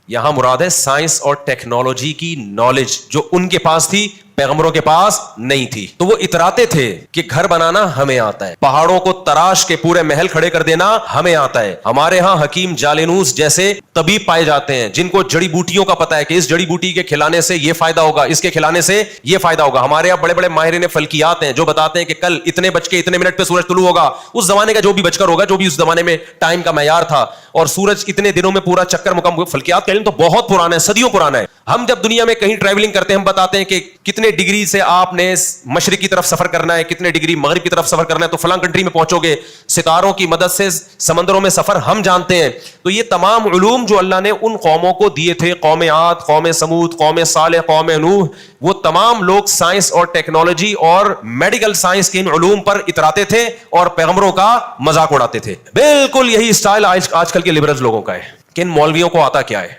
یہاں مراد ہے سائنس اور ٹیکنالوجی کی نالج جو ان کے پاس تھی, پیغمبروں کے پاس نہیں تھی. تو وہ اتراتے تھے کہ گھر بنانا ہمیں آتا ہے, پہاڑوں کو تراش کے پورے محل کھڑے کر دینا ہمیں آتا ہے. ہمارے ہاں حکیم جالینوس جیسے طبیب پائے جاتے ہیں جن کو جڑی بوٹیوں کا پتہ ہے کہ اس جڑی بوٹی کے کھلانے سے یہ فائدہ ہوگا, اس کے کھلانے سے یہ فائدہ ہوگا. ہمارے یہاں بڑے بڑے ماہرین فلکیات ہیں جو بتاتے ہیں کہ کل اتنے بج کے اتنے منٹ پہ سورج طلوع ہوگا. اس زمانے کا جو بھی بج کر ہوگا, جو بھی اس زمانے میں ٹائم کا معیار تھا, اور سورج اتنے دنوں میں پورا چکر مکمل. فلکیات کا علم تو بہت پرانا ہے, صدیوں پرانا ہے. ہم جب دنیا میں کہیں ٹریولنگ کرتے ہیں ہم بتاتے ہیں کہ کتنے ڈگری سے آپ نے مشرق کی طرف سفر کرنا ہے, کتنے ڈگری مغرب کی طرف سفر کرنا ہے, تو فلاں کنٹری میں پہنچو گے. ستاروں کی مدد سے سمندروں میں سفر ہم جانتے ہیں. تو یہ تمام علوم جو اللہ نے ان قوموں کو دیے تھے, قوم عاد, قوم سمود, قوم صالح, قوم نوح, وہ تمام لوگ سائنس اور ٹیکنالوجی اور میڈیکل سائنس کے ان علوم پر اتراتے تھے اور پیغمبروں کا مذاق اڑاتے تھے. بالکل یہی اسٹائل آج کل کے لبرل لوگوں کا ہے کہ ان مولویوں کو آتا کیا ہے.